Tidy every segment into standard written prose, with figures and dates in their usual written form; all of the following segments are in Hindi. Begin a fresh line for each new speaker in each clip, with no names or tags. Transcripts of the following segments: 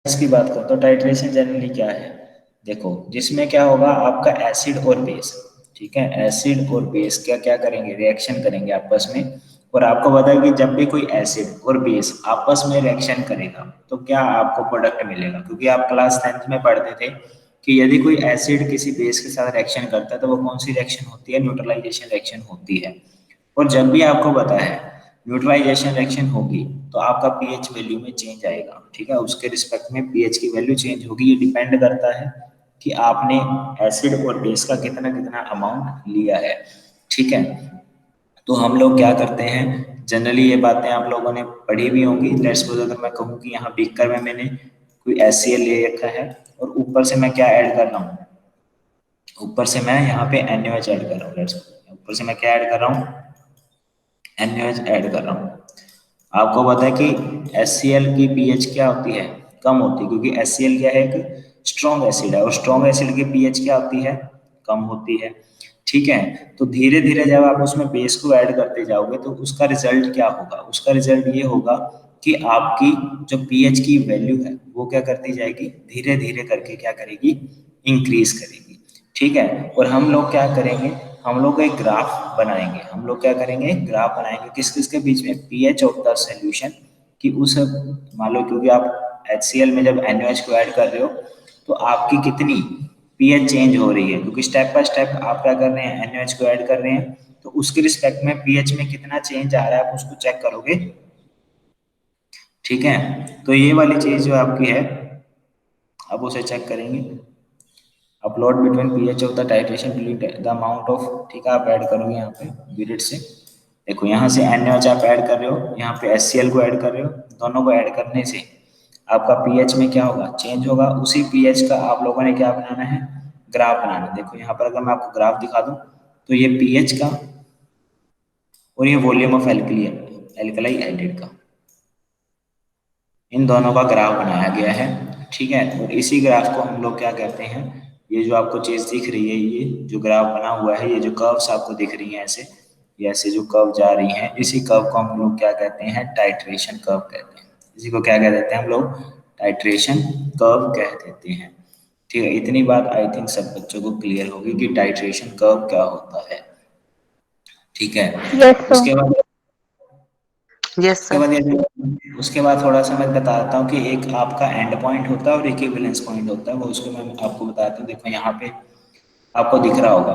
इसकी बात करो तो टाइट्रेशन जनरली क्या है, देखो जिसमें क्या होगा आपका एसिड और बेस, ठीक है, एसिड और बेस क्या क्या करेंगे, रिएक्शन करेंगे आपस में। और आपको पता है कि जब भी कोई एसिड और बेस आपस में रिएक्शन करेगा तो क्या आपको प्रोडक्ट मिलेगा, क्योंकि आप क्लास 10th में पढ़ते थे कि यदि कोई एसिड किसी बेस के साथ रिएक्शन करता है तो वो कौन सी रिएक्शन होती है, न्यूट्रलाइजेशन रिएक्शन होती है। और जब भी आपको पता है न्यूट्रलाइजेशन रिएक्शन होगी तो आपका पीएच वैल्यू में चेंज आएगा, ठीक है, उसके रिस्पेक्ट में पीएच की वैल्यू चेंज होगी। ये डिपेंड करता है कि आपने एसिड और बेस का कितना कितना अमाउंट लिया है, ठीक है। तो हम लोग क्या करते हैं, जनरली ये बातें आप लोगों ने पढ़ी भी होंगी। लेट्स सपोज अगर मैं कहूँ कि यहाँ बीकर में मैंने कोई HCl ले रखा है और ऊपर से मैं क्या ऐड कर रहा हूँ, ऊपर से मैं यहाँ पे NaOH ऐड कर रहा हूँ। लेट्स ऊपर से मैं क्या ऐड कर रहा हूँ, NaOH ऐड कर रहा हूँ। आपको पता है कि HCl की पीएच क्या होती है, कम होती है, क्योंकि HCl क्या है, एक स्ट्रॉन्ग एसिड है और स्ट्रॉन्ग एसिड की पीएच क्या होती है, कम होती है, ठीक है। तो धीरे धीरे जब आप उसमें बेस को ऐड करते जाओगे तो उसका रिजल्ट क्या होगा, उसका रिजल्ट ये होगा कि आपकी जो पीएच की वैल्यू है वो क्या करती जाएगी, धीरे धीरे करके क्या करेगी, इंक्रीज करेगी, ठीक है। और हम लोग क्या करेंगे, हम लोग एक ग्राफ बनाएंगे, हम लोग क्या करेंगे, ग्राफ बनाएंगे किस किस के बीच में, पीएच ऑफ द सोल्यूशन कि उस, मान लो क्योंकि आप HCl में जब NaOH को ऐड कर रहे हो तो आपकी कितनी पीएच चेंज हो रही है, क्योंकि स्टेप बाय स्टेप आप क्या कर रहे हैं, NaOH को ऐड कर रहे हैं, तो उसके रिस्पेक्ट में पीएच में कितना चेंज आ रहा है आप उसको चेक करोगे, ठीक है। तो ये वाली चीज जो आपकी है अब उसे चेक करेंगे, upload between pH of the titration delete the amount of, ठीक है, आप ऐड करोगे यहाँ पे विडिट से। देखो यहाँ से NaOH आप ऐड कर रहे हो, यहाँ पे HCl को ऐड कर रहे हो, दोनों को ऐड करने से आपका पीएच में क्या होगा, चेंज होगा। उसी पीएच का आप लोगों ने क्या बनाना है, ग्राफ बनाना है। देखो यहाँ पर अगर मैं आपको ग्राफ दिखा दूँ तो ये पीएच का और ये volume of alkali alkali acid का, इन दोनों का ग्राफ बनाया गया है, ठीक है। और इसी ग्राफ को हम लोग क्या कहते हैं, ये जो आपको चीज दिख रही है, ये जो ग्राफ बना हुआ है, ये जो कर्व्स आपको दिख रही हैं ऐसे, ये ऐसे जो कर्व जा रही हैं, इसी कर्व को हम लोग क्या कहते हैं, टाइट्रेशन कर्व कहते हैं। इसी को क्या कह देते हैं हम लोग, टाइट्रेशन कर्व कह देते हैं, ठीक है। इतनी बात आई थिंक सब बच्चों को क्लियर होगी कि टाइट्रेशन कर्व क्या होता है, ठीक है।
Yes sir.
उसके बाद
यस
उसके
सर।
बाद ये, उसके बाद थोड़ा सा मैं बताता हूँ कि एक आपका एंड पॉइंट होता है और इक्विवेलेंस पॉइंट होता है, वो उसको मैं आपको बताता हूँ। देखो यहाँ पे आपको दिख रहा होगा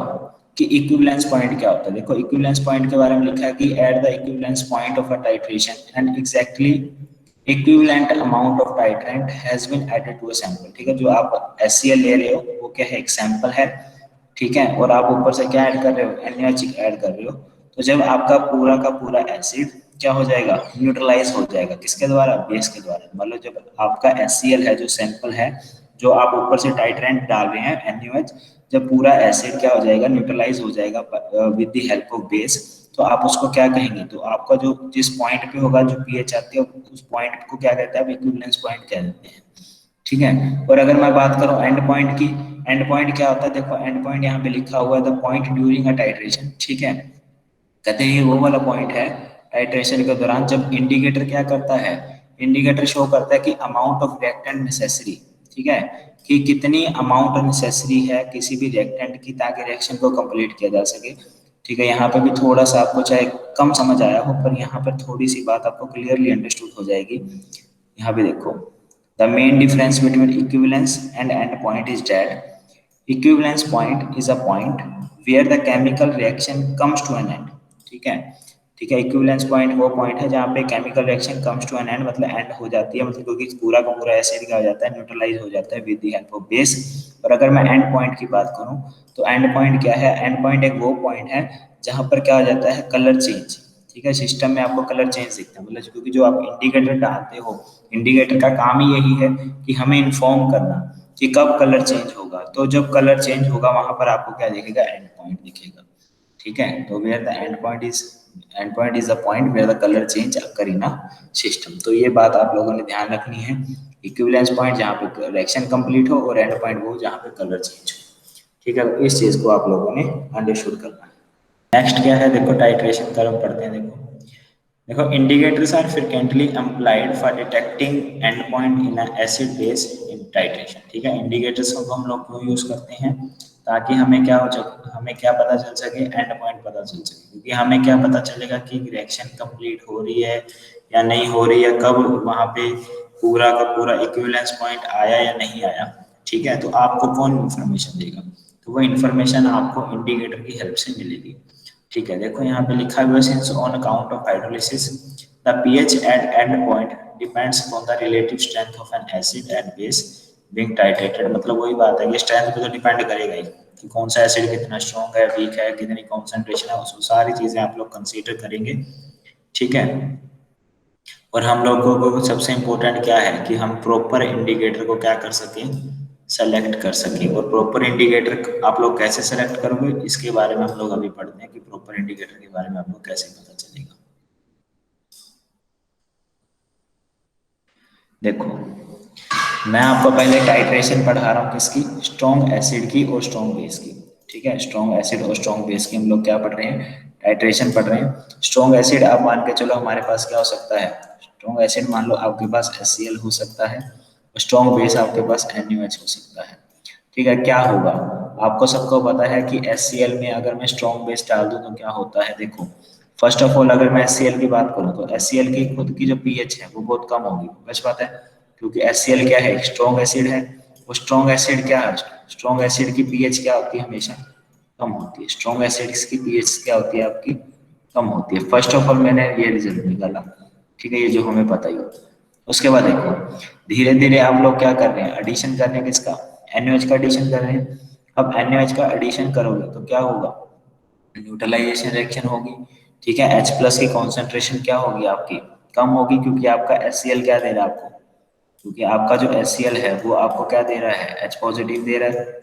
कि इक्विवेलेंस पॉइंट क्या होता है। देखो इक्विवेलेंस पॉइंट के बारे में लिखा है कि at the equivalence point of a titration and exactly equivalent amount of titrant has been added to a sample, ठीक है। जो आप HCl ले रहे हो वो क्या है, एक सैंपल है, ठीक है। और आप ऊपर से क्या ऐड कर रहे हो, NaOH ऐड कर रहे हो। तो जब आपका पूरा का पूरा एसिड क्या हो जाएगा, न्यूट्रलाइज हो जाएगा, किसके द्वारा, बेस के द्वारा। मतलब जब आपका HCl है जो सैंपल है, जो आप ऊपर से टाइट्रेंट डाल रहे हैं NaOH, जब पूरा एसिड क्या हो जाएगा, न्यूट्रलाइज हो जाएगा with the help of base, तो आप उसको क्या कहेंगे, तो आपका जो जिस पॉइंट पे होगा जो पीएच आती है उस पॉइंट को क्या कहते हैं, इक्विवेलेंस पॉइंट कह देते हैं, ठीक है। और अगर मैं बात करूं एंड पॉइंट की, एंड पॉइंट क्या होता है, देखो एंड पॉइंट यहाँ पे लिखा हुआ है the point during a titration, ठीक है। कहते हैं ये वो वाला पॉइंट है टाइट्रेशन के दौरान जब इंडिकेटर क्या करता है, इंडिकेटर शो करता है कि अमाउंट ऑफ रिएक्टेंट नेसेसरी, ठीक है, कि कितनी अमाउंट नेसेसरी है किसी भी रिएक्टेंट की ताकि रिएक्शन को कंप्लीट किया जा सके, ठीक है। यहाँ पे भी थोड़ा सा आपको चाहे कम समझ आया हो पर यहाँ पर थोड़ी सी बात आपको क्लियरली अंडरस्टूड हो जाएगी। यहाँ पे देखो the main difference between equivalence and end point is that equivalence point is a point where the chemical reaction comes to an end, ठीक है, ठीक है। इक्विवेलेंस पॉइंट वो पॉइंट है जहाँ पे chemical reaction comes to an end, मतलब एंड हो जाती है, मतलब क्योंकि पूरा का पूरा एसिड क्या हो जाता है, न्यूट्रलाइज हो जाता है with the help of base. और अगर मैं एंड पॉइंट की बात करूँ तो एंड पॉइंट क्या है, एंड पॉइंट एक वो पॉइंट है जहाँ पर क्या हो जाता है, कलर चेंज, ठीक है। सिस्टम में आपको कलर चेंज दिखता है, मतलब क्योंकि जो आप इंडिकेटर डालते हो, इंडिकेटर का काम ही यही है कि हमें इन्फॉर्म करना कि कब कलर चेंज होगा। तो जब कलर चेंज होगा वहां पर आपको क्या दिखेगा, एंड पॉइंट दिखेगा, ठीक है। तो where the end point is the point where the colour change occur in a system. तो ये बात आप लोगों ने ध्यान रखनी है, इक्विवेलेंस पॉइंट जहाँ पे रिएक्शन कंप्लीट हो और एंड पॉइंट वो जहाँ पे कलर चेंज हो, ठीक है। तो इस चीज को आप लोगों ने अंडरस्टूड करना है। नेक्स्ट क्या है, देखो टाइट्रेशन कर्व पढ़ते हैं। देखो देखो indicators are frequently applied for detecting end point in acid base in titration. ठीक है, इंडिकेटर्स को हम लोग क्यों यूज करते हैं, ताकि हमें क्या हो सके, हमें क्या पता चल सके, एंड पॉइंट पता चल सके, क्योंकि हमें क्या पता चलेगा कि रिएक्शन कंप्लीट हो रही है या नहीं हो रही है, कब वहां पे पूरा का पूरा इक्विवेलेंस पॉइंट आया या नहीं आया। ठीक है, तो आपको कौन इन्फॉर्मेशन देगा, तो वो इन्फॉर्मेशन आपको इंडिकेटर की हेल्प से मिलेगी। ठीक है, देखो यहाँ पे लिखा हुआ since on account of hydrolysis the pH at end point depends upon the relative strength of an acid and base being titrated. मतलब वही बात है कि स्ट्रेंथ पे तो डिपेंड करेगा ही कि कौन सा एसिड कितना स्ट्रॉन्ग है, वीक है, कितनी कॉन्सेंट्रेशन है, उसको सारी चीजें आप लोग कंसीडर करेंगे। ठीक है, और हम लोगों को सबसे इम्पोर्टेंट क्या है कि हम प्रॉपर इंडिकेटर को क्या कर सकें, सेलेक्ट कर सकें। और प्रॉपर इंडिकेटर आप लोग कैसे सेलेक्ट करोगे, इसके बारे में हम लोग अभी पढ़ते हैं कि प्रॉपर इंडिकेटर के बारे में आप लोग कैसे पता चलेगा। देखो मैं आपको पहले टाइट्रेशन पढ़ा रहा हूँ किसकी, स्ट्रॉन्ग एसिड की और स्ट्रॉन्ग बेस की। ठीक है, स्ट्रॉन्ग एसिड और स्ट्रॉन्ग बेस की हम लोग क्या पढ़ रहे हैं, टाइट्रेशन पढ़ रहे हैं। स्ट्रॉन्ग एसिड आप मान के चलो हमारे पास क्या हो सकता है, स्ट्रॉन्ग एसिड मान लो आपके पास HCl हो सकता है, और स्ट्रॉन्ग बेस आपके पास NaOH हो सकता है। ठीक है, क्या होगा, आपको सबको पता है कि HCl में अगर मैं स्ट्रॉन्ग बेस डाल दूं तो क्या होता है। देखो फर्स्ट ऑफ ऑल अगर मैं HCl की बात करूं तो HCl की खुद की जो पीएच है वो बहुत कम होगी, बस बात है, क्योंकि HCl क्या है, स्ट्रॉन्ग एसिड है। वो स्ट्रॉन्ग एसिड क्या है, स्ट्रॉन्ग एसिड की पीएच क्या होती है, हमेशा कम होती है। स्ट्रॉन्ग एसिड की पीएच क्या होती है आपकी, कम होती है। फर्स्ट ऑफ ऑल मैंने ये रिजल्ट निकाला। ठीक है, ये जो हमें पता ही होता है। उसके बाद देखो धीरे धीरे आप लोग क्या कर रहे हैं, एडिशन कर रहे हैं किसका, NaOH का एडिशन कर रहे हैं। अब NaOH का एडिशन करोगे तो क्या होगा, न्यूट्रलाइजेशन रिएक्शन होगी। ठीक है, H प्लस की कॉन्सेंट्रेशन क्या होगी आपकी, कम होगी, क्योंकि आपका HCl क्या दे रहा है आपको, क्योंकि आपका जो HCl है वो आपको क्या दे रहा है, H पॉजिटिव दे रहा है।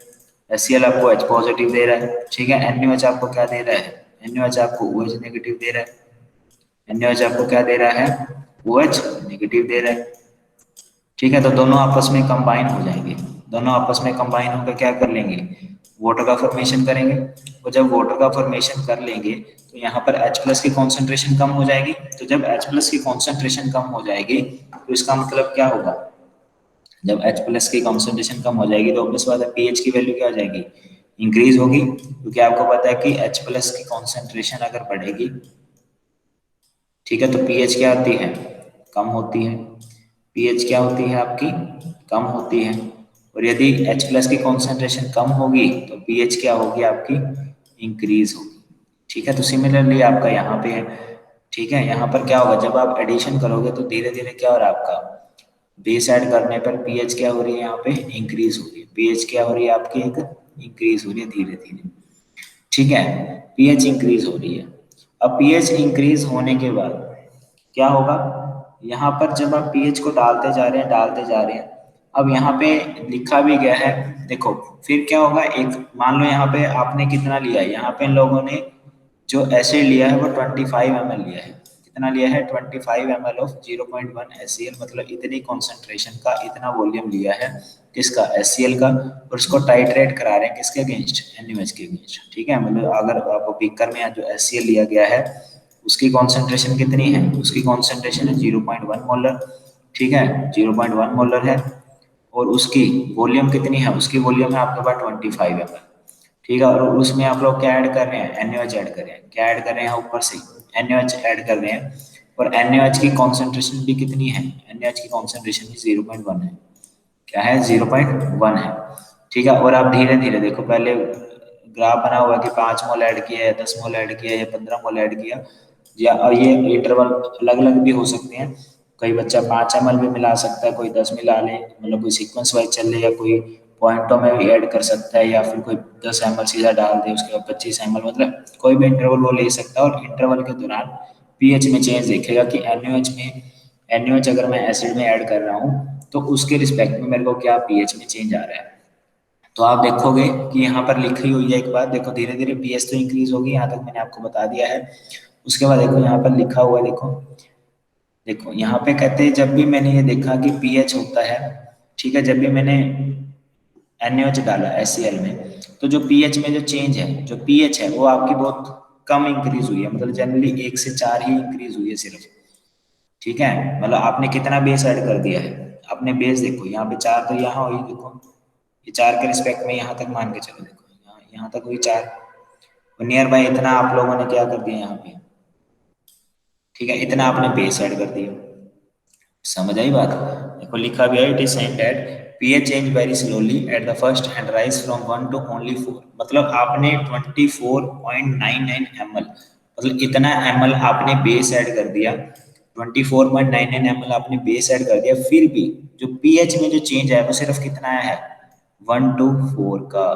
HCl आपको H पॉजिटिव दे रहा है। ठीक है, NaOH आपको क्या दे रहा है, NaOH आपको OH नेगेटिव दे रहा है। NaOH आपको क्या दे रहा है, OH नेगेटिव दे रहा है। ठीक है, तो दोनों आपस में कंबाइन हो जाएंगे, दोनों आपस में कंबाइन होकर क्या कर लेंगे, वाटर का फॉर्मेशन करेंगे। और जब वाटर का फॉर्मेशन कर लेंगे तो यहाँ पर H प्लस की कॉन्सेंट्रेशन कम हो जाएगी। तो जब H प्लस की कॉन्सेंट्रेशन कम हो जाएगी तो इसका मतलब क्या होगा, जब H प्लस की कॉन्सेंट्रेशन कम हो जाएगी तो ऑब्वियस बात है पीएच की वैल्यू क्या हो जाएगी, इंक्रीज होगी, क्योंकि आपको पता है कि H प्लस की कॉन्सेंट्रेशन अगर बढ़ेगी, ठीक है, तो पीएच क्या होती है, कम होती है। पीएच क्या होती है आपकी, कम होती है। और यदि H प्लस की कॉन्सेंट्रेशन कम होगी तो पीएच क्या होगी आपकी, इंक्रीज होगी। ठीक है, तो सिमिलरली आपका यहाँ पे है। ठीक है, यहाँ पर क्या होगा, जब आप एडिशन करोगे तो धीरे धीरे क्या हो रहा है आपका, बेस ऐड करने पर पीएच क्या हो रही है, यहाँ पे इंक्रीज हो रही है। पीएच क्या हो रही है आपकी, एक इंक्रीज हो रही है धीरे धीरे। ठीक है, पीएच इंक्रीज हो रही है। अब पीएच इंक्रीज होने के बाद क्या होगा, यहाँ पर जब आप पीएच को डालते जा रहे हैं, डालते जा रहे हैं, अब यहाँ पे लिखा भी गया है। देखो फिर क्या होगा, एक मान लो यहाँ पे आपने कितना लिया है, यहाँ पे इन लोगों ने जो एसिड लिया है वो 25 ml लिया है। कितना लिया है, 25 ml ऑफ 0.1 HCl, मतलब इतनी कॉन्सेंट्रेशन का इतना वॉल्यूम लिया है किसका, HCl का। और उसको टाइट्रेट करा रहे हैं किसके अगेंस्ट, NaOH के अगेंस्ट। ठीक है, मतलब अगर आप बीकर में जो HCl लिया गया है उसकी कॉन्सेंट्रेशन कितनी है, उसकी कॉन्सेंट्रेशन है 0.1 मोलर। ठीक है, 0.1 मोलर है। और उसकी वॉल्यूम कितनी है, उसकी वॉल्यूम है आपके पास 25 ml। ठीक है, और उसमें आप लोग क्या ऐड कर रहे हैं, NaOH ऐड कर रहे हैं। क्या ऐड कर रहे हैं, ऊपर से NaOH ऐड कर रहे हैं। और NaOH की कॉन्सेंट्रेशन भी कितनी है, NaOH की कॉन्सेंट्रेशन भी 0.1 है। क्या है, 0.1 है। ठीक है, और आप धीरे धीरे देखो, पहले ग्राफ बना हुआ है कि 5 मोल ऐड किया है, 10 मोल ऐड किया है, या 15 मोल ऐड किया, या और ये इंटरवल अलग अलग भी हो सकते हैं। कोई बच्चा 5 ml भी मिला सकता है, कोई 10 मिला ले, मतलब कोई सीक्वेंस वाइज चल ले, या कोई पॉइंटों में भी ऐड कर सकता है, या फिर कोई 10 ml सीधा डाल दे, उसके बाद 25 ml, मतलब कोई भी इंटरवल वो ले सकता है। और इंटरवल के दौरान पीएच में चेंज देखेगा कि NaOH अगर मैं एसिड में ऐड कर रहा हूँ तो उसके रिस्पेक्ट में मेरे को क्या पीएच में चेंज आ रहा है। तो आप देखोगे कि यहाँ पर लिखी हुई है एक बात, देखो धीरे धीरे पीएच तो इंक्रीज होगी, यहाँ तक मैंने आपको बता दिया है। उसके बाद देखो यहाँ पर लिखा हुआ है, देखो देखो यहाँ पे कहते हैं जब भी मैंने ये देखा कि पीएच होता है, ठीक है, जब भी मैंने NaOH डाला HCl में, तो जो पीएच में जो चेंज है, जो पीएच है वो आपकी बहुत कम इंक्रीज हुई है, मतलब जनरली 1 से 4 ही इंक्रीज हुई है सिर्फ। ठीक है, मतलब आपने कितना बेस ऐड कर दिया है, आपने बेस देखो यहाँ पे 4 तो यहाँ हुई, देखो ये 4 के रिस्पेक्ट में यहाँ तक मान के चलो, देखो यहाँ तक हुई 4, और नियर बाय इतना आप लोगों ने क्या कर दिया यहाँ पे, ठीक है, इतना आपने बेस ऐड कर दिया। समझ आई बात? देखो लिखा गया it is saying that pH change very slowly at the first and rise from 1 to only 4, मतलब आपने 24.99 ml, मतलब इतना ml आपने बेस ऐड कर दिया, 24.99 ml आपने बेस ऐड कर दिया, फिर भी जो pH में जो चेंज है वो सिर्फ कितना आया है, 1 to 4 का।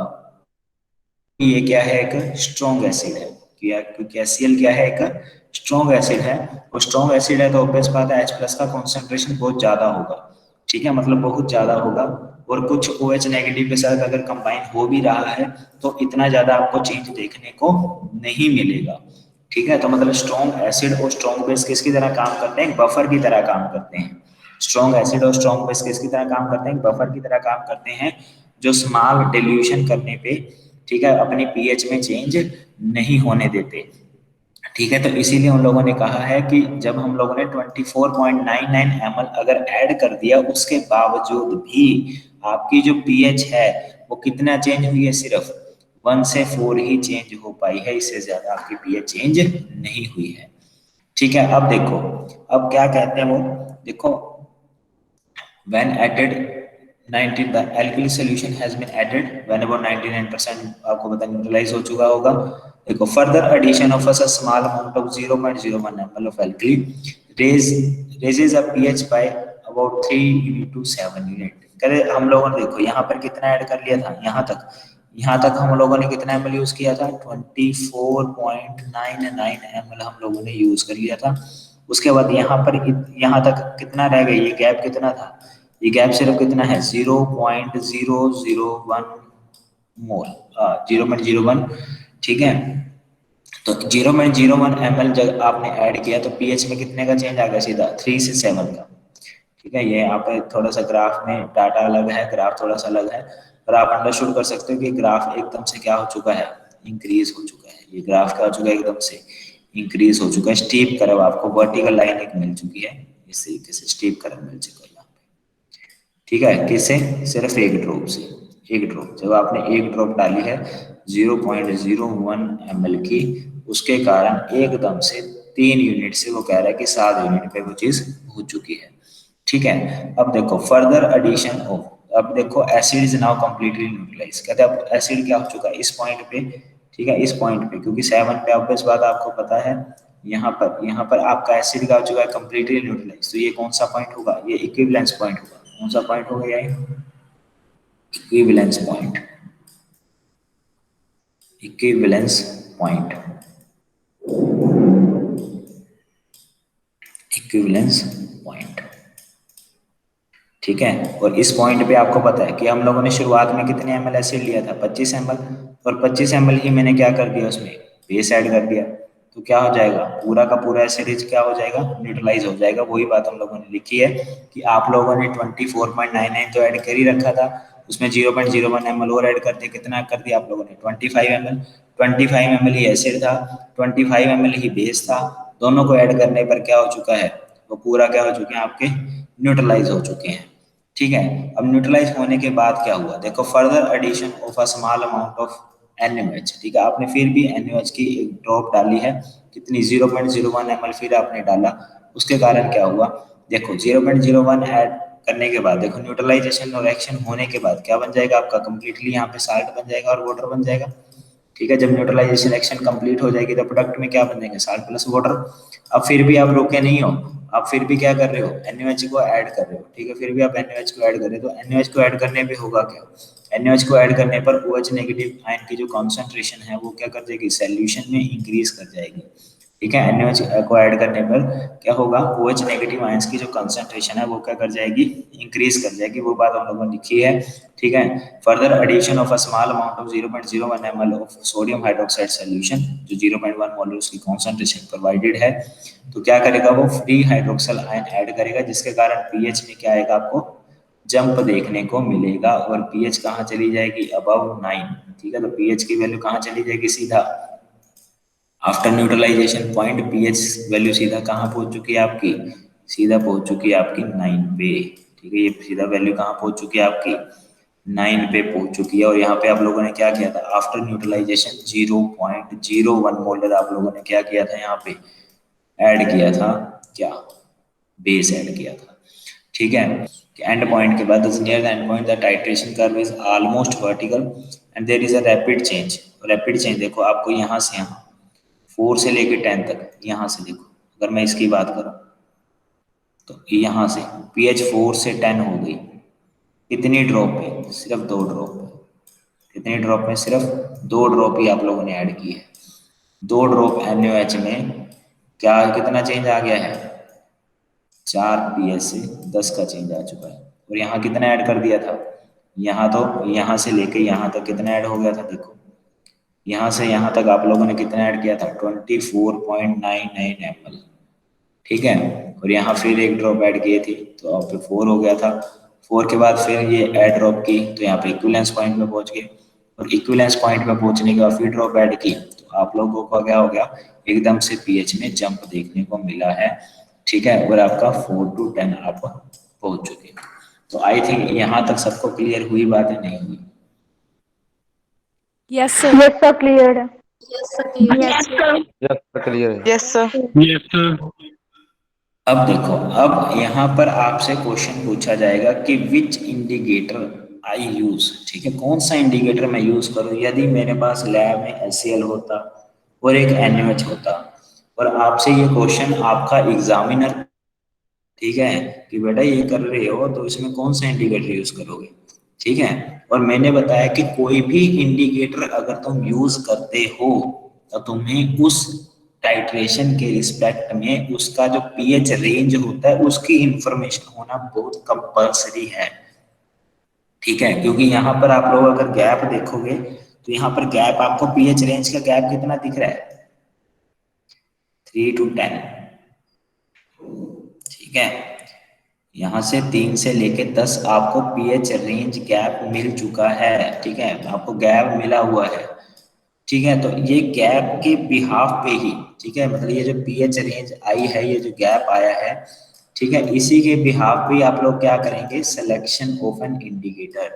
ये क्या है, एक स्ट्रॉन्ग एसिड है, क्या, क्योंकि HCl क्या है, एक स्ट्रॉन्ग एसिड है, और स्ट्रॉन्ग एसिड है तो ऑब्वियस बात है H+ का कॉन्सेंट्रेशन बहुत ज्यादा होगा, ठीक है, मतलब बहुत ज्यादा होगा, और कुछ OH नेगेटिव के साथ अगर कंबाइन हो भी रहा है तो इतना ज्यादा आपको चेंज देखने को नहीं मिलेगा, ठीक है। तो मतलब स्ट्रॉन्ग एसिड और स्ट्रॉन्ग बेस किसकी तरह काम करते हैं, बफर की तरह काम करते हैं। स्ट्रॉन्ग एसिड और स्ट्रॉन्ग बेस किसकी तरह काम करते हैं, बफर की तरह काम करते हैं, जो स्मॉल डिल्यूशन करने पे, ठीक है, अपनी पीएच में चेंज नहीं होने देते, ठीक है। तो इसीलिए उन लोगों ने कहा है कि जब हम लोगों ने 24.99 ml अगर ऐड कर दिया, उसके बावजूद भी आपकी जो पीएच है वो कितना चेंज हुई है, सिर्फ 1 से 4 ही चेंज हो पाई है, इससे ज्यादा आपकी पीएच चेंज नहीं हुई है, ठीक है। अब देखो, अब क्या कहते हैं वो, देखो when added 19 the alkali solution has been added when about 99% आपको पता न्यूट्रलाइज हो चुका होगा। देखो further addition of a small amount of 0.01 ml of alkali raise raises a pH by about 3 unit to 7 unit। करे हम लोगों ने देखो यहाँ पर कितना ऐड कर लिया था, यहाँ तक हम लोगों ने कितना ml यूज किया था, 24.99 ml हम लोगों ने यूज कर लिया था। उसके बाद यहाँ तक कितना रह गया, ये गैप कितना था, ये गैप सिर्फ कितना है, 0.001 मोल, 0.01, ठीक है। तो 0.01 ml जब आपने ऐड किया तो पीएच में कितने का चेंज आ गया, सीधा 3 से 7 का, ठीक है। ये यहाँ पे थोड़ा सा ग्राफ में डाटा अलग है, ग्राफ थोड़ा सा अलग है, पर आप अंडरस्टूड कर सकते हो कि ग्राफ एकदम से क्या हो चुका है, इंक्रीज हो चुका है, ये ग्राफ क्या हो चुका है, एकदम से इंक्रीज हो चुका है, स्टीप कर्व आपको वर्टिकल लाइन एक मिल चुकी है, इस तरीके से स्टीप कर्व मिल चुका है यहाँ पे, ठीक है। किससे, सिर्फ एक ड्रॉप से, एक ड्रॉप जब आपने एक ड्रॉप डाली है 0.01 ml की, उसके कारण एकदम से 3 यूनिट से वो कह रहा है कि 7 यूनिट पे वो चीज हो चुकी है, ठीक है। अब देखो फर्दर एडिशन ऑफ, अब देखो acid is now completely neutralise, कहते हैं अब एसिड क्या हो चुका है इस पॉइंट पे, ठीक है, इस पॉइंट पे, क्योंकि 7 पे ऑब्वियस बात आपको पता है, यहाँ पर आपका एसिड क्या हो चुका है, कंप्लीटली न्यूट्रलाइज, तो ये कौन सा पॉइंट होगा, ये इक्विवेलेंस पॉइंट होगा, कौन सा पॉइंट होगा, ये equivalence point, equivalence point, equivalence point, ठीक है। और इस पॉइंट पे आपको पता है कि हम लोगों ने शुरुआत में कितने ml एसिड लिया था, 25 ml, और 25 ml ही मैंने क्या कर दिया, उसमें बेस ऐड कर दिया, तो क्या हो जाएगा, पूरा का पूरा एसिड क्या हो जाएगा, न्यूट्रलाइज हो जाएगा। वही बात हम लोगों ने लिखी है कि आप लोगों ने 24.99 तो ऐड कर ही रखा था, उसमें 0.01 ml और ऐड कर दिया, कितना कर दिया आप लोगों ने, 25 ml, 25 ml ही एसिड था, 25 ml ही बेस था, दोनों को ऐड करने पर क्या हो चुका है, वो पूरा क्या हो चुके हैं, आपके न्यूट्रलाइज हो चुके हैं, ठीक है। अब न्यूट्रलाइज होने के बाद क्या हुआ, देखो further addition of a small amount of NaOH, ठीक है, आपने फिर भी NaOH की एक ड्रॉप डाली है, कितनी, 0.01 ml फिर आपने डाला, उसके कारण क्या हुआ, देखो 0.01 ऐड करने के बाद देखो न्यूट्रलाइजेशन और एक्शन होने के बाद क्या बन जाएगा आपका, कंप्लीटली यहाँ पे साल्ट बन जाएगा और वाटर बन जाएगा, ठीक है। जब न्यूट्रलाइजेशन एक्शन कंप्लीट हो जाएगी तो प्रोडक्ट में क्या बन जाएंगे, साल्ट प्लस वाटर। अब फिर भी आप रुके नहीं हो, आप फिर भी क्या कर रहे हो, NaOH को ऐड कर रहे हो, ठीक है, फिर भी आप NaOH को ऐड कर रहे हो, तो NaOH को ऐड करने पे होगा क्या, NaOH को ऐड करने पर OH नेगेटिव आयन की जो कॉन्सेंट्रेशन है वो क्या कर जाएगी, सॉल्यूशन में इंक्रीज कर जाएगी, ठीक है। NaOH को ऐड करने पर क्या होगा, OH नेगेटिव आयंस की जो कंसंट्रेशन है वो क्या कर जाएगी, इंक्रीज कर जाएगी, वो बात हम लोगों ने लिखी है, ठीक है। Further addition of a small amount of 0.01 ml of sodium hydroxide solution, जो 0.1 मोल उसकी कॉन्सेंट्रेशन प्रोवाइडेड है, तो क्या करेगा, वो फ्री हाइड्रोक्सल आयन ऐड करेगा, जिसके कारण पीएच में क्या आएगा, आपको जंप देखने को मिलेगा, और पीएच कहाँ चली जाएगी, अबव 9, ठीक है। तो पीएच की वैल्यू कहाँ चली जाएगी, सीधा after neutralisation point pH value सीधा कहाँ पहुंच चुकी है आपकी, सीधा पहुंच चुकी है आपकी 9 पे। ठीक है, ये सीधा वैल्यू कहाँ पहुंच चुकी है आपकी 9 पे पहुंच चुकी है। और यहाँ पे आप लोगों ने क्या किया था, आफ्टर न्यूट्रलाइजेशन 0.01 मोलर आप लोगों ने क्या किया था, यहाँ पे ऐड किया था, क्या बेस ऐड किया था। ठीक है, एंड पॉइंट के बाद near the end point the titration curve is almost vertical and there is a rapid change. Rapid change देखो आपको यहाँ से यहाँ 4 से लेके 10 तक, यहाँ से देखो अगर मैं इसकी बात करूँ तो यहाँ से pH 4 से 10 हो गई, कितनी ड्रॉप है, सिर्फ 2 ड्रॉप है। कितनी ड्रॉप में, सिर्फ 2 ड्रॉप ही आप लोगों ने ऐड की है। 2 ड्रॉप NaOH में क्या कितना चेंज आ गया है, 4 pH से 10 का चेंज आ चुका है। और यहाँ कितना ऐड कर दिया था, यहाँ तो यहाँ से लेके यहाँ तक कितना ऐड हो गया था, देखो यहाँ से यहाँ तक आप लोगों ने कितना ऐड किया था 24.99 ml। ठीक है, और यहाँ फिर एक ड्रॉप ऐड किए थी तो आप पे 4 हो गया था। 4 के बाद फिर ये ऐड ड्रॉप की तो यहाँ पे इक्विवेलेंस पॉइंट में पहुंच गए, और इक्विवेलेंस पॉइंट में पहुंचने के बाद फिर ड्रॉप ऐड की तो आप लोगों को क्या हो गया, एकदम से पीएच में जंप देखने को मिला है। ठीक है, और आपका 4 to 10 आप पहुंच चुके। तो आई थिंक यहाँ तक सबको क्लियर हुई बात है, नहीं हुई?
Yes sir.
Yes sir, clear है।
यस सर, क्लियर है।
यस सर, क्लियर है।
Yes sir.
Yes sir.
अब देखो, अब यहाँ पर आपसे क्वेश्चन पूछा जाएगा कि विच इंडिकेटर आई यूज। ठीक है, कौन सा इंडिकेटर मैं यूज करूँ यदि मेरे पास लैब में HCl होता और एक NaOH होता, और आपसे ये क्वेश्चन आपका एग्जामिनर, ठीक है, कि बेटा ये कर रहे हो तो इसमें कौन सा इंडिकेटर यूज करोगे। ठीक है, और मैंने बताया कि कोई भी इंडिकेटर अगर तुम यूज करते हो तो तुम्हें उस टाइट्रेशन के रिस्पेक्ट में उसका जो पीएच रेंज होता है उसकी इंफॉर्मेशन होना बहुत कंपल्सरी है। ठीक है, क्योंकि यहाँ पर आप लोग अगर गैप देखोगे तो यहाँ पर गैप आपको पीएच रेंज का गैप कितना दिख रहा है, 3 to 10। ठीक है, यहाँ से 3 से लेके 10 आपको पीएच रेंज गैप मिल चुका है। ठीक है, आपको गैप मिला हुआ है। ठीक है, तो ये गैप के बिहाफ पे ही, ठीक है, मतलब ये जो पीएच रेंज आई है, ये जो गैप आया है, ठीक है, इसी के बिहाफ पे आप लोग क्या करेंगे, सिलेक्शन ऑफ एन इंडिकेटर।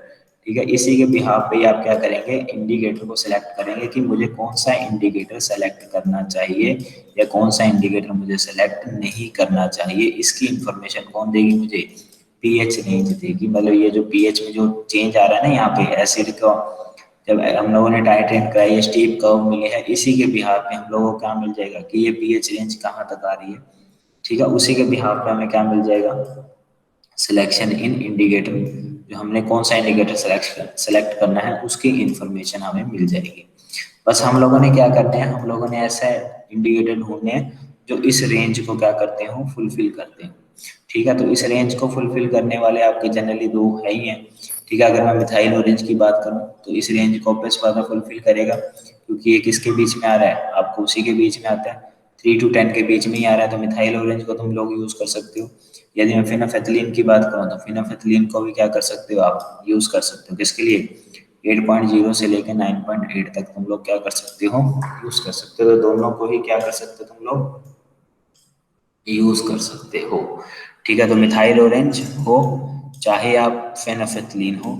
ठीक है, इसी के बिहाफ पे आप क्या करेंगे, इंडिकेटर को सिलेक्ट करेंगे कि मुझे कौन सा इंडिकेटर सेलेक्ट करना चाहिए या कौन सा इंडिकेटर मुझे सेलेक्ट नहीं करना चाहिए। इसकी इंफॉर्मेशन कौन देगी मुझे, पीएच रेंज देगी। मतलब ये जो पीएच में जो चेंज आ रहा है ना, यहाँ पे एसिड का जब हम लोगों ने टाइट्रेट कराई, स्टीप कर्व मिले है, इसी के बिहाफ में हम लोगों को क्या मिल जाएगा कि ये पीएच रेंज कहाँ तक आ रही है। ठीक है, उसी के बिहाफ पे हमें क्या मिल जाएगा, सिलेक्शन इन इंडिकेटर, जो हमने कौन सा इंडिकेटर सेलेक्ट करना है उसकी इंफॉर्मेशन हमें मिल जाएगी। बस हम लोगों ने क्या करते हैं, हम लोगों ने ऐसा इंडिकेटर ढूंढने हैं जो इस रेंज को क्या करते हो, फुलफिल करते हैं। ठीक है, तो इस रेंज को फुलफिल करने वाले आपके जनरली 2 है ही हैं। ठीक है, अगर मैं मिथाइल ऑरेंज की बात करूं तो इस रेंज को ऑब्वियस बात है फुलफिल करेगा, क्योंकि ये किसके बीच में आ रहा है, आपको उसी के बीच में आता है, 3 to 10 के बीच में ही आ रहा है, तो मिथाइल ऑरेंज को तुम लोग यूज कर सकते हो। यदि मैं फिनाफेथलीन की बात करूं तो फिनाफेथलीन को भी क्या कर सकते हो, आप यूज कर सकते हो। किसके लिए, 8.0 से लेकर 9.8 तक तुम लोग क्या कर सकते हो, यूज कर सकते हो। तो दोनों को ही क्या कर सकते हो तुम लोग, यूज कर सकते हो। ठीक है, तो मिथाइल ऑरेंज हो चाहे आप फेनाफेथलीन हो,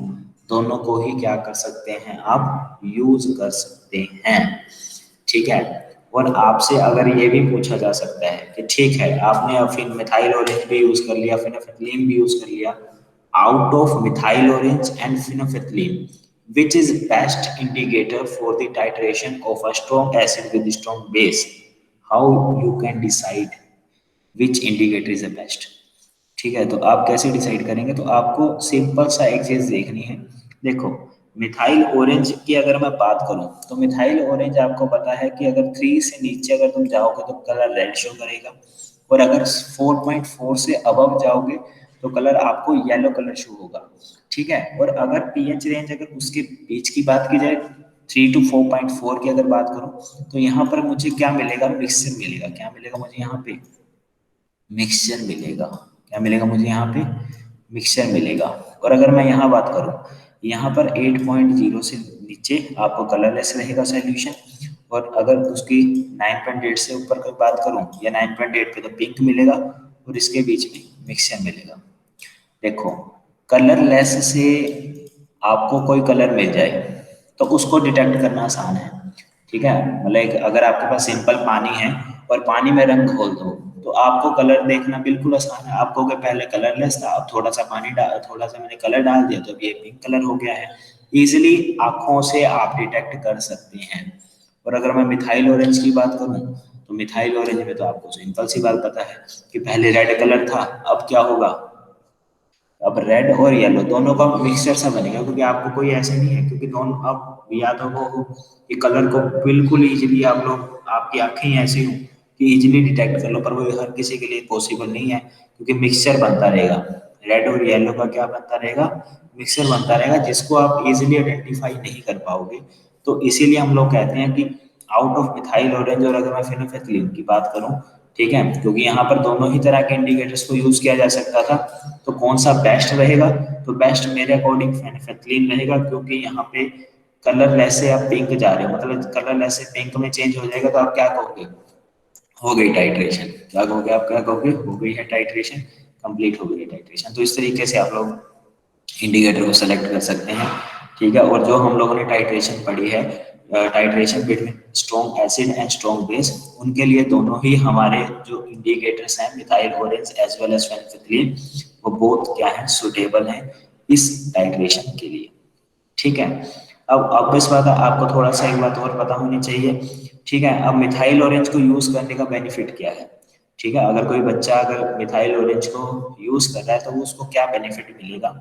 दोनों को ही क्या कर सकते हैं, आप यूज कर सकते हैं। ठीक है, और आपसे अगर ये भी पूछा जा सकता है कि ठीक है आपने फिर मिथाइल ऑरेंज भी यूज कर लिया, फेनाफेथलीन भी यूज कर लिया, out of methyl orange and phenolphthalein which is best indicator for the titration of a strong acid with strong base, how you can decide which indicator is the best। ठीक है, तो आप कैसे डिसाइड करेंगे, तो आपको सिंपल सा एक चीज देखनी है। देखो, मिथाइल ऑरेंज की अगर मैं बात करूं तो मिथाइल ऑरेंज आपको पता है कि अगर 3 से नीचे अगर तुम जाओगे तो कलर रेड शो करेगा, और अगर 4.4 से अबव जाओगे तो कलर आपको येलो कलर शो होगा। ठीक है, और अगर पीएच रेंज अगर उसके बीच की बात की जाए 3 to 4.4 की अगर बात करूं तो यहाँ पर मुझे क्या मिलेगा, मिक्सचर मिलेगा। क्या मिलेगा मुझे यहाँ पे, मिक्सचर मिलेगा। क्या मिलेगा मुझे यहाँ पे, मिक्सचर मिलेगा। और अगर मैं यहाँ बात करूँ, यहाँ पर 8.0 से नीचे आपको कलरलेस रहेगा सॉल्यूशन, और अगर उसकी 9.8 से ऊपर की बात करूँ या 9.8 पे तो पिंक मिलेगा, और इसके बीच में मिक्सचर मिलेगा। देखो कलरलेस से आपको कोई कलर मिल जाए तो उसको डिटेक्ट करना आसान है, ठीक है। मतलब अगर आपके पास सिंपल पानी है और पानी में रंग घोल दो तो आपको कलर देखना बिल्कुल आसान है। आपको अगर पहले कलरलेस था, अब थोड़ा सा पानी डाल, थोड़ा सा मैंने कलर डाल दिया तो अब ये पिंक कलर हो गया है। इजिली आंखों से आप डिटेक्ट कर सकते हैं। और अगर मैं मिथाइल ऑरेंज की बात करूं तो मिथाइल ऑरेंज में तो आपको सिंपल सी बात पता है कि पहले रेड कलर था, अब क्या होगा, अब रेड और येलो दोनों का मिक्सचर सा बनेगा, क्योंकि आपको कोई ऐसे नहीं है, क्योंकि दोनों अब या तो वो ये कलर को बिल्कुल इजीली आप लोग, आपकी आंखें ही ऐसी हो कि इजीली डिटेक्ट कर लो, पर वो हर किसी के लिए पॉसिबल नहीं है, क्योंकि मिक्सचर बनता रहेगा। रेड और येलो का क्या बनता रहेगा, मिक्सचर बनता रहेगा, जिसको आप इजीली आइडेंटिफाई नहीं कर पाओगे। तो इसीलिए हम लोग कहते हैं कि आउट ऑफ मिथाइल ऑरेंज और अगर मैं फेनोल्फथलीन की बात करूं, ठीक है, क्योंकि यहाँ पर दोनों ही तरह के इंडिकेटर्स को यूज किया जा सकता था, तो कौन सा बेस्ट रहेगा, तो बेस्ट मेरे अकॉर्डिंग फेनोल्फथलीन रहेगा, क्योंकि यहाँ पे कलरलेस से आप पिंक जा रहे हो, मतलब कलरलेस से पिंक में चेंज हो जाएगा तो आप क्या कहोगे, हो गई टाइट्रेशन, क्या कहोगे आप, क्या कहोगे, हो गई है टाइट्रेशन, कंप्लीट हो गई है टाइट्रेशन। तो इस तरीके से आप लोग इंडिकेटर को सेलेक्ट कर सकते हैं, ठीक है। और जो हम लोगों ने टाइट्रेशन पढ़ी है, titration between strong acid and strong base, उनके लिए दोनों ही हमारे जो इंडिकेटर्स हैं methyl orange as well as phenolphthalein, वो बहुत क्या है, सुटेबल हैं इस टाइट्रेशन के लिए, ठीक है। अब इस बात आपको थोड़ा सा एक बात और पता होनी चाहिए, ठीक है। अब मिथाइल ऑरेंज को यूज करने का बेनिफिट क्या है, ठीक है। अगर कोई बच्चा अगर मिथाइल ऑरेंज को यूज कर रहा है तो उसको क्या बेनिफिट मिलेगा,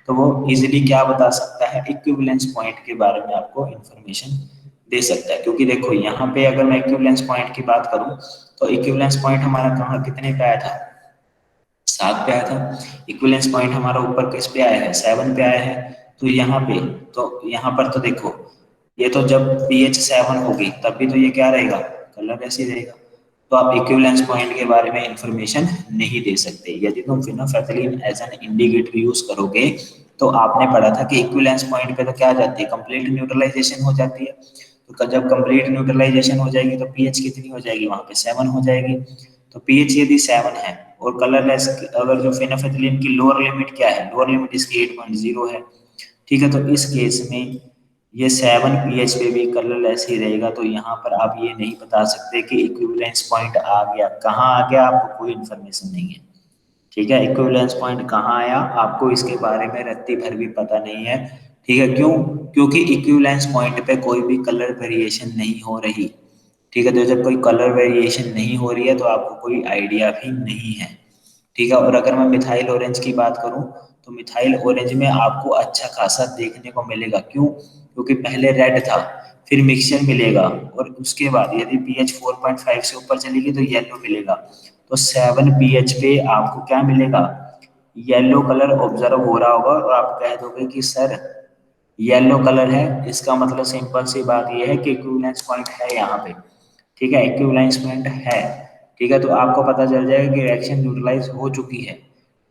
तो वो इजीली क्या बता सकता है, इक्विवेलेंस पॉइंट के बारे में आपको इंफॉर्मेशन दे सकता है। क्योंकि देखो यहाँ पे अगर मैं इक्विवेलेंस पॉइंट की बात करूँ तो इक्विवेलेंस पॉइंट हमारा कहाँ कितने पे आया था, 7 पे आया था। इक्विवेलेंस पॉइंट हमारा ऊपर किस पे आया है, 7 पे आया है। तो यहाँ पे, तो यहाँ पर तो देखो ये तो जब pH 7 होगी तब भी तो ये क्या रहेगा, कलर ऐसे ही रहेगा। तो आप इक्विवेलेंस पॉइंट के बारे में इंफॉर्मेशन नहीं दे सकते। यदि तुम फेनोल्फथलीन एज एन इंडिकेटर यूज करोगे तो आपने पढ़ा था कि इक्विवेलेंस पॉइंट पे तो क्या आ जाती है, कंप्लीट न्यूट्रलाइजेशन हो जाती है। तो जब कंप्लीट न्यूट्रलाइजेशन हो जाएगी तो पीएच कितनी हो जाएगी, वहां पे 7 हो जाएगी। तो पीएच यदि 7 है और कलरलेस, अगर जो फेनोल्फथलीन की लोअर लिमिट क्या है, लोअर लिमिट इसकी 8.0 है, ठीक है। तो इस केस में ये 7 पीएच पे भी कलरलेस ही रहेगा। तो यहाँ पर आप ये नहीं बता सकते कि इक्विवेलेंस पॉइंट आ गया, कहाँ आ गया आपको कोई इन्फॉर्मेशन नहीं है, ठीक है। इक्विवेलेंस पॉइंट कहाँ आया आपको इसके बारे में रत्ती भर भी पता नहीं है, ठीक है। क्यों, क्योंकि इक्विवेलेंस पॉइंट पे कोई भी कलर वेरिएशन नहीं हो रही, ठीक है। तो जब कोई कलर वेरिएशन नहीं हो रही है तो आपको कोई आइडिया भी नहीं है, ठीक है। और अगर मैं मिथाइल ऑरेंज की बात करूं तो मिथाइल ऑरेंज में आपको अच्छा खासा देखने को मिलेगा। क्यों, क्योंकि पहले रेड था, फिर मिक्सचर मिलेगा, और उसके बाद यदि पीएच 4.5 से ऊपर चलेगी तो येलो मिलेगा। तो 7 पीएच पे आपको क्या मिलेगा, येलो कलर ऑब्जर्व हो रहा होगा, और आप कह दोगे कि सर येलो कलर है, इसका मतलब सिंपल सी बात यह है कि इक्विवेलेंस पॉइंट है यहाँ पे, ठीक है, इक्विवेलेंस पॉइंट है, ठीक है। तो आपको पता चल जाएगा कि रिएक्शन न्यूट्रलाइज हो चुकी है,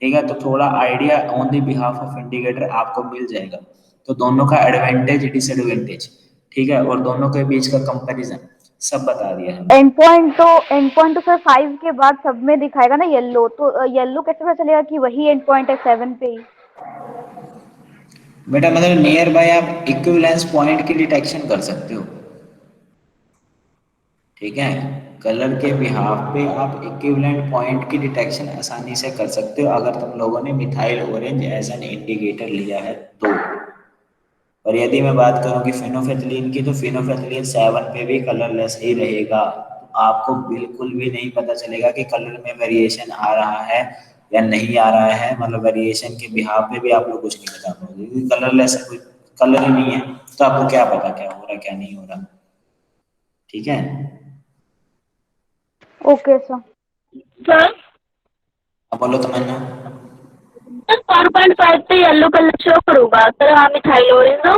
ठीक है। तो थोड़ा idea on the behalf of indicator आपको मिल जाएगा। तो दोनों का एडवांटेज डिसएडवांटेज, ठीक है, और दोनों के बीच का कंपैरिजन सब बता दिया है।
एंड पॉइंट तो सर 5 के बाद सब में दिखाएगा ना येलो, तो येलो कैसे पता चलेगा कि वही एंड पॉइंट है 7 पे ही।
बेटा मतलब नियर बाय आप इक्विवेलेंस पॉइंट की डिटेक्शन कर सकते हो, ठीक है। कलर के बिहाफ पे आप इक्विवेलेंट पॉइंट की डिटेक्शन आसानी से कर सकते हो अगर तुम लोगों ने methyl orange as an indicator लिया है तो। और यदि मैं बात करूं कि फेनोल्फथलीन की, तो फेनोल्फथलीन 7 पे भी कलरलेस ही रहेगा। तो आपको बिल्कुल भी नहीं पता चलेगा कि कलर में वेरिएशन आ रहा है या नहीं आ रहा है, मतलब वेरिएशन के बिहाफ पे भी आप लोग कुछ नहीं बता पाओगे, क्योंकि कलरलेस है, कोई कलर ही नहीं है, तो आपको क्या पता क्या हो रहा है क्या नहीं हो रहा, ठीक है।
Okay sir.
सर
अब बोलो तमन्ना।
4.5 पे येलो कलर शो करूंगा सर, हाँ मिथाइल ऑरेंज हो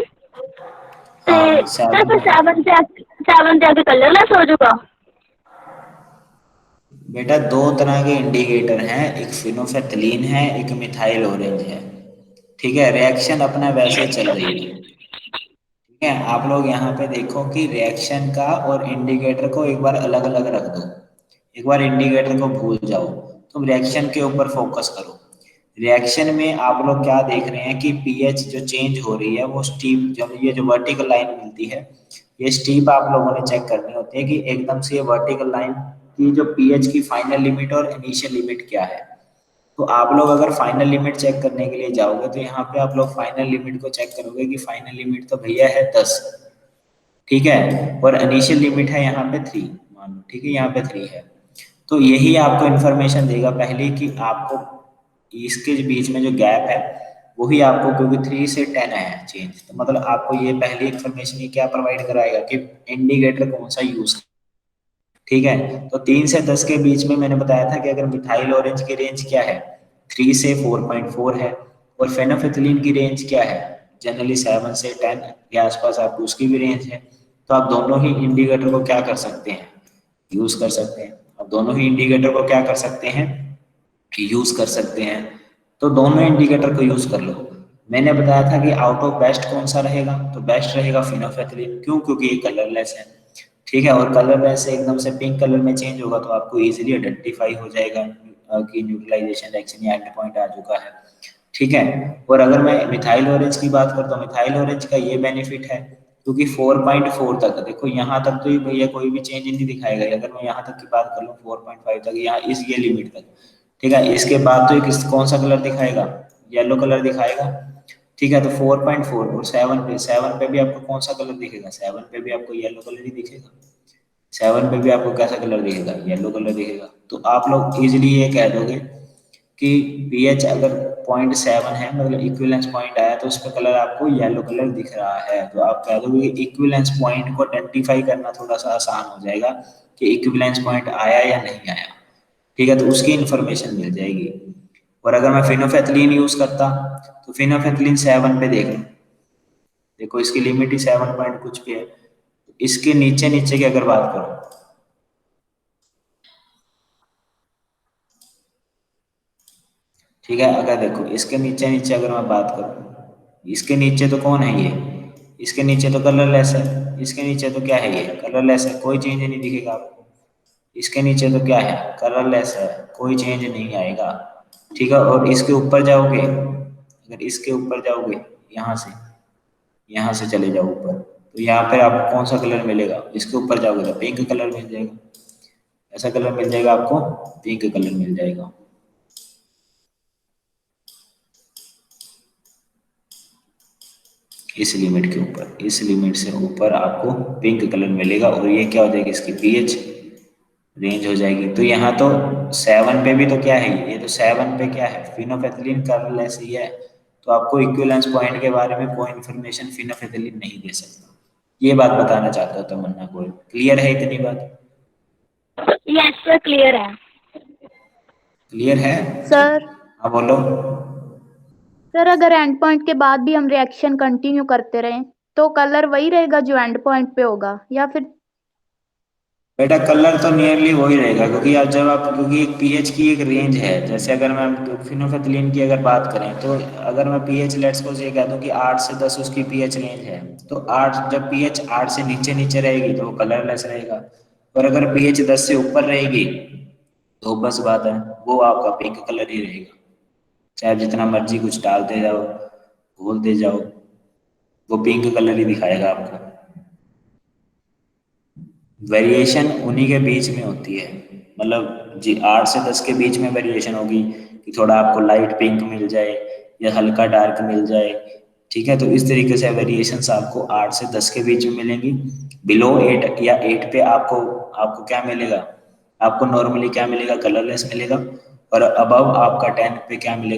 हाँ
सर, फिर 7 से आगे कलरलेस हो जाऊंगा।
बेटा दो तरह के इंडिकेटर हैं, एक फिनोफेथलीन है, एक मिथाइल ऑरेंज है, ठीक है। रिएक्शन अपना वैसे चल रही है, ठीक है। आप लोग यहाँ पे देखो कि रिएक्शन का और इंडिकेटर को एक बार अलग अलग रख दो, एक बार इंडिकेटर को भूल जाओ, तुम रिएक्शन के ऊपर फोकस करो। रिएक्शन में आप लोग क्या देख रहे हैं कि पीएच जो चेंज हो रही है वो स्टीप, जब ये जो वर्टिकल लाइन मिलती है ये स्टीप आप लोगों ने चेक करनी होती है कि एकदम से ये वर्टिकल लाइन की जो पीएच की फाइनल लिमिट और इनिशियल लिमिट क्या है। तो आप लोग अगर फाइनल लिमिट चेक करने के लिए जाओगे तो यहाँ पे आप लोग फाइनल लिमिट को चेक करोगे कि फाइनल लिमिट तो भैया है 10, ठीक है, और इनिशियल लिमिट है यहाँ पे 3 मान लो, ठीक है, यहाँ पे 3 है। तो यही आपको इन्फॉर्मेशन देगा पहले कि आपको इसके बीच में जो गैप है वही आपको, क्योंकि 3 से 10 है चेंज, तो मतलब आपको ये पहली इन्फॉर्मेशन ये क्या प्रोवाइड कराएगा कि इंडिकेटर कौन सा यूज, ठीक है। तो 3 से 10 के बीच में मैंने बताया था कि अगर मिथाइल ऑरेंज की रेंज क्या है 3 से 4.4 है, और फेनोफिथिलीन की रेंज क्या है जनरली 7 से 10 के आसपास आपको उसकी भी रेंज है। तो आप दोनों ही इंडिकेटर को क्या कर सकते हैं, यूज कर सकते हैं। अब दोनों ही इंडिकेटर को क्या कर सकते हैं, यूज कर सकते हैं। तो दोनों इंडिकेटर को यूज कर लो। मैंने बताया था कि आउट ऑफ बेस्ट कौन सा रहेगा, तो बेस्ट रहेगा फेनोफिथिलीन, क्यों, क्योंकि ये कलरलेस है, ठीक है, और कलरलेस से एकदम से पिंक कलर में चेंज होगा तो आपको इजीली आइडेंटिफाई हो जाएगा कि न्यूट्रलाइजेशन रिएक्शन या एंड पॉइंट आ चुका है, ठीक है। और अगर मैं मिथाइल ऑरेंज की बात करता हूँ, मिथाइल ऑरेंज का ये बेनिफिट है क्योंकि 4.4 तक, देखो यहाँ तक तो ये भैया कोई भी चेंज नहीं दिखाएगा। अगर मैं यहाँ तक की बात कर लूँ 4.5 तक, यहाँ इस ये लिमिट तक, ठीक है, इसके बाद तो ये कौन सा कलर दिखाएगा, येलो कलर दिखाएगा, ठीक है। तो 4.4 और 7 पे भी आपको कौन सा कलर दिखेगा, 7 पे भी आपको येलो कलर ही दिखेगा, 7 पे भी आपको कैसा कलर दिखेगा, येलो कलर दिखेगा। तो आप लोग इजीली ये कह दोगे कि पीएच अगर 0.7 है, मतलब इक्विवेलेंस पॉइंट आया तो उस पर कलर आपको येलो कलर दिख रहा है, तो आप कह दोगे कि इक्विवेलेंस पॉइंट को आइडेंटिफाई करना थोड़ा सा आसान हो जाएगा कि इक्विवेलेंस पॉइंट आया या नहीं आया, ठीक है, तो उसकी इंफॉर्मेशन मिल जाएगी। और अगर मैं फिनोफेथलीन यूज करता तो फिनोफेथलीन 7 पे देख लो, देखो इसकी लिमिट ही 7 पॉइंट कुछ पे है। इसके नीचे नीचे की अगर बात करो, ठीक है, अगर देखो इसके नीचे नीचे अगर मैं बात करूं, इसके नीचे तो कौन है ये, इसके नीचे तो कलरलेस है, इसके नीचे तो क्या है, ये कलरलेस है, कोई चेंज नहीं दिखेगा आपको। इसके नीचे तो क्या है, कलरलेस है, कोई चेंज नहीं आएगा, ठीक है। और इसके ऊपर जाओगे, अगर इसके ऊपर जाओगे, यहाँ से चले जाओ ऊपर, तो यहाँ पर आपको कौन सा कलर मिलेगा, इसके ऊपर जाओगे तो पिंक कलर मिल जाएगा, ऐसा कलर मिल जाएगा आपको, पिंक कलर मिल जाएगा। इस लिमिट के ऊपर, इस लिमिट से ऊपर आपको पिंक कलर मिलेगा, और ये क्या हो जाएगी, इसकी पीएच रेंज हो जाएगी। तो यहाँ तो 7 पे भी तो क्या है, ये तो 7 पे क्या है, फिनोफेथलीन कलरलेस ही है, तो आपको इक्विवेलेंस पॉइंट के बारे में कोई इन्फॉर्मेशन फिनोफेथलीन नहीं दे सकता। ये बात बताना चाहता था तमन्ना को, क्लियर है इतनी बात?
यस सर, क्लियर है।
क्लियर है
सर।
हाँ बोलो।
सर अगर एंड पॉइंट के बाद भी हम रिएक्शन कंटिन्यू करते रहें तो कलर वही रहेगा जो एंड पॉइंट पे होगा, या फिर?
बेटा कलर तो नियरली वही रहेगा, क्योंकि आप जब आप, क्योंकि एक पीएच की एक रेंज है, जैसे अगर मैं फिनोफेथलीन की अगर बात करें तो अगर मैं पीएच लेट्स को ये कह दूं कि 8 से 10 उसकी पीएच रेंज है, तो 8 जब पीएच 8 से नीचे नीचे रहेगी तो वो कलरलेस रहेगा, और अगर पीएच 10 से ऊपर रहेगी तो बस बात है, वो आपका पिंक कलर ही रहेगा, चाहे जितना मर्जी कुछ डालते जाओ घोलते जाओ, वो पिंक कलर ही दिखाएगा आपको। वेरिएशन उन्हीं के बीच में होती है, मतलब जी 8 से 10 के बीच में वेरिएशन होगी कि थोड़ा आपको लाइट पिंक मिल जाए या हल्का डार्क मिल जाए, ठीक है। तो इस तरीके से वेरिएशंस आपको 8 से 10 के बीच में मिलेंगी। बिलो 8 या 8 पे आपको आपको क्या मिलेगा, आपको नॉर्मली क्या मिलेगा, कलरलेस मिलेगा, और अबव आपका 10 पे क्या मिलेगा,